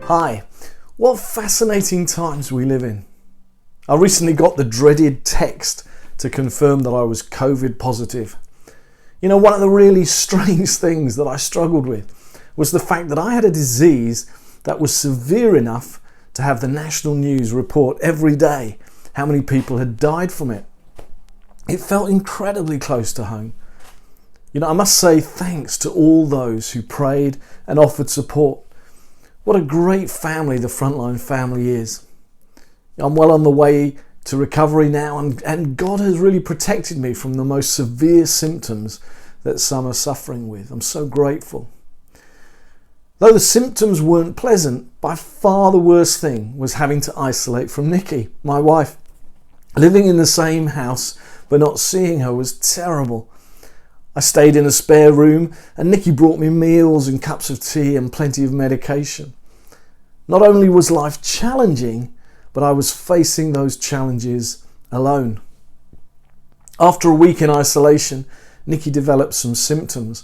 Hi, what fascinating times we live in. I recently got the dreaded text to confirm that I was COVID positive. You know, one of the really strange things that I struggled with was the fact that I had a disease that was severe enough to have the national news report every day how many people had died from it. It felt incredibly close to home. You know, I must say thanks to all those who prayed and offered support. What a great family the Frontline family is. I'm well on the way to recovery now, and God has really protected me from the most severe symptoms that some are suffering with. I'm so grateful. Though the symptoms weren't pleasant, by far the worst thing was having to isolate from Nikki, my wife. Living in the same house but not seeing her was terrible. I stayed in a spare room and Nikki brought me meals and cups of tea and plenty of medication. Not only was life challenging, but I was facing those challenges alone. After a week in isolation, Nikki developed some symptoms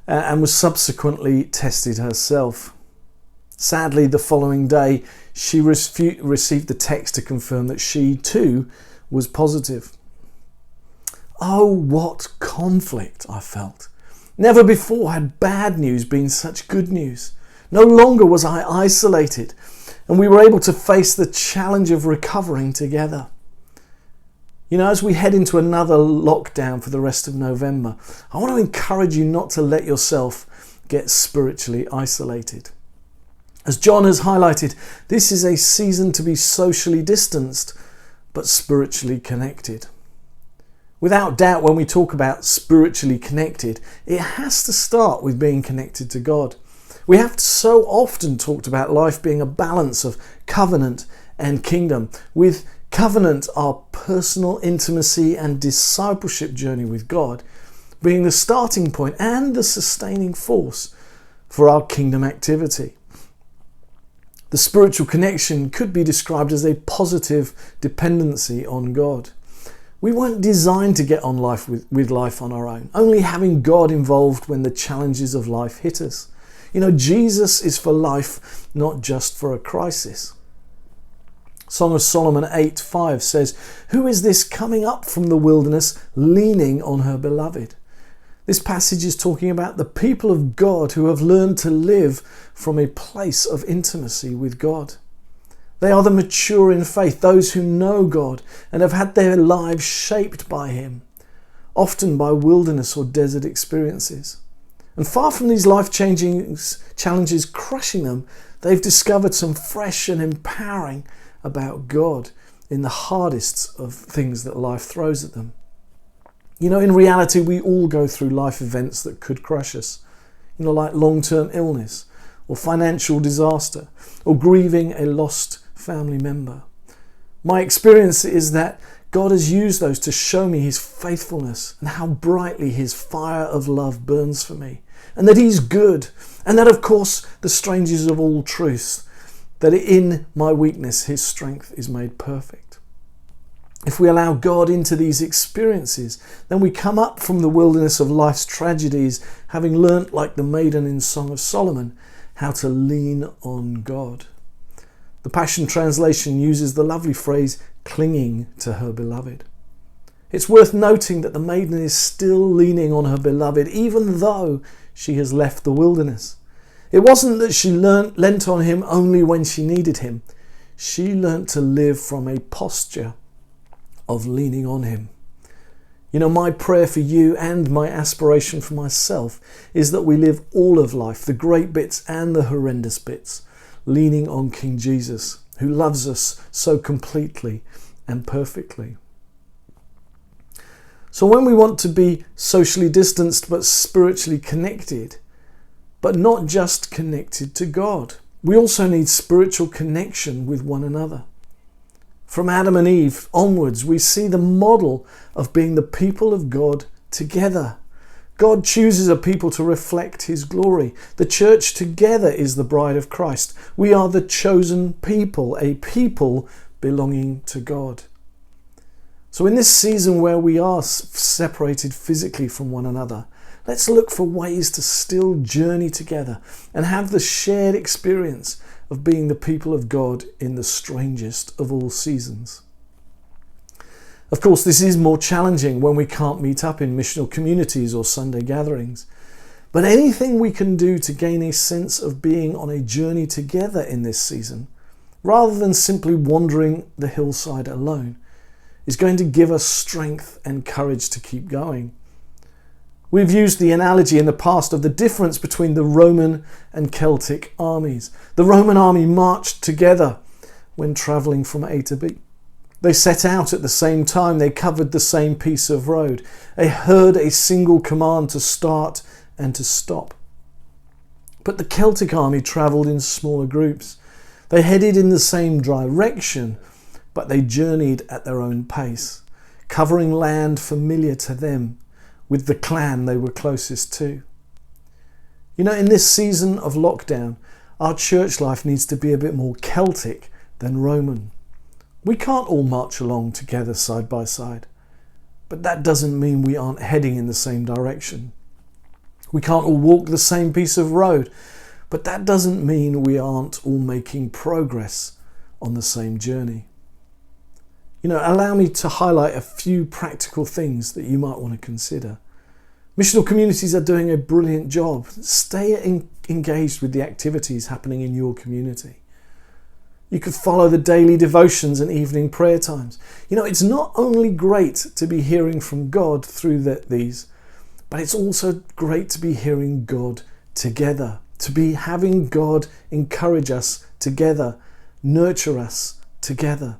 and was subsequently tested herself. Sadly, the following day, she received the text to confirm that she too was positive. Oh, what conflict I felt. Never before had bad news been such good news. No longer was I isolated, and we were able to face the challenge of recovering together. You know, as we head into another lockdown for the rest of November, I want to encourage you not to let yourself get spiritually isolated. As John has highlighted, this is a season to be socially distanced, but spiritually connected. Without doubt, when we talk about spiritually connected, it has to start with being connected to God. We have so often talked about life being a balance of covenant and kingdom, with covenant, our personal intimacy and discipleship journey with God, being the starting point and the sustaining force for our kingdom activity. The spiritual connection could be described as a positive dependency on God. We weren't designed to get on with life on our own, only having God involved when the challenges of life hit us. You know, Jesus is for life, not just for a crisis. Song of Solomon 8:5 says, "Who is this coming up from the wilderness, leaning on her beloved?" This passage is talking about the people of God who have learned to live from a place of intimacy with God. They are the mature in faith, those who know God and have had their lives shaped by Him, often by wilderness or desert experiences. And far from these life-changing challenges crushing them, they've discovered some fresh and empowering about God in the hardest of things that life throws at them. You know, in reality, we all go through life events that could crush us, you know, like long-term illness or financial disaster or grieving a lost family member. My experience is that God has used those to show me His faithfulness and how brightly His fire of love burns for me, and that He's good, and that, of course, the strangest of all truths, that in my weakness His strength is made perfect. If we allow God into these experiences, then we come up from the wilderness of life's tragedies, having learnt, like the maiden in Song of Solomon, how to lean on God. The Passion Translation uses the lovely phrase, clinging to her beloved. It's worth noting that the maiden is still leaning on her beloved, even though she has left the wilderness. It wasn't that she lent on him only when she needed him. She learnt to live from a posture of leaning on him. You know, my prayer for you and my aspiration for myself is that we live all of life, the great bits and the horrendous bits, leaning on King Jesus, who loves us so completely and perfectly. So when we want to be socially distanced but spiritually connected, but not just connected to God, we also need spiritual connection with one another. From Adam and Eve onwards, we see the model of being the people of God together. God chooses a people to reflect His glory. The church together is the bride of Christ. We are the chosen people, a people belonging to God. So in this season where we are separated physically from one another, Let's look for ways to still journey together and have the shared experience of being the people of God in the strangest of all seasons. Of course, this is more challenging when we can't meet up in missional communities or Sunday gatherings. But anything we can do to gain a sense of being on a journey together in this season, rather than simply wandering the hillside alone, is going to give us strength and courage to keep going. We've used the analogy in the past of the difference between the Roman and Celtic armies. The Roman army marched together when travelling from A to B. They set out at the same time, they covered the same piece of road. They heard a single command to start and to stop. But the Celtic army travelled in smaller groups. They headed in the same direction, but they journeyed at their own pace, covering land familiar to them with the clan they were closest to. You know, in this season of lockdown, our church life needs to be a bit more Celtic than Roman. We can't all march along together side by side, but that doesn't mean we aren't heading in the same direction. We can't all walk the same piece of road, but that doesn't mean we aren't all making progress on the same journey. You know, allow me to highlight a few practical things that you might want to consider. Missional communities are doing a brilliant job. Stay engaged with the activities happening in your community. You could follow the daily devotions and evening prayer times. You know, it's not only great to be hearing from God through these, but it's also great to be hearing God together, to be having God encourage us together, nurture us together.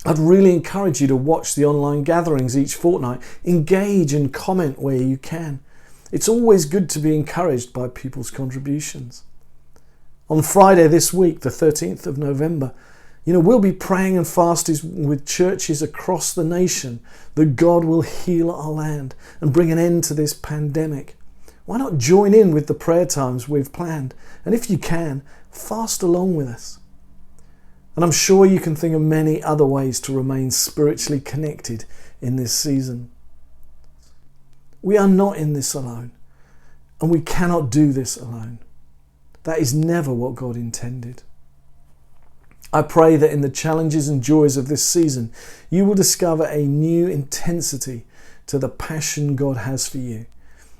I'd really encourage you to watch the online gatherings each fortnight. Engage and comment where you can. It's always good to be encouraged by people's contributions. On Friday this week, the 13th of November, we'll be praying and fasting with churches across the nation that God will heal our land and bring an end to this pandemic. Why not join in with the prayer times we've planned? And if you can, fast along with us. And I'm sure you can think of many other ways to remain spiritually connected in this season. We are not in this alone, and we cannot do this alone. That is never what God intended. I pray that in the challenges and joys of this season, you will discover a new intensity to the passion God has for you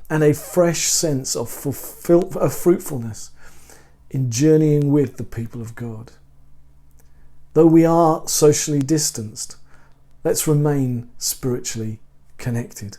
and a fresh sense of fruitfulness in journeying with the people of God. Though we are socially distanced, let's remain spiritually connected.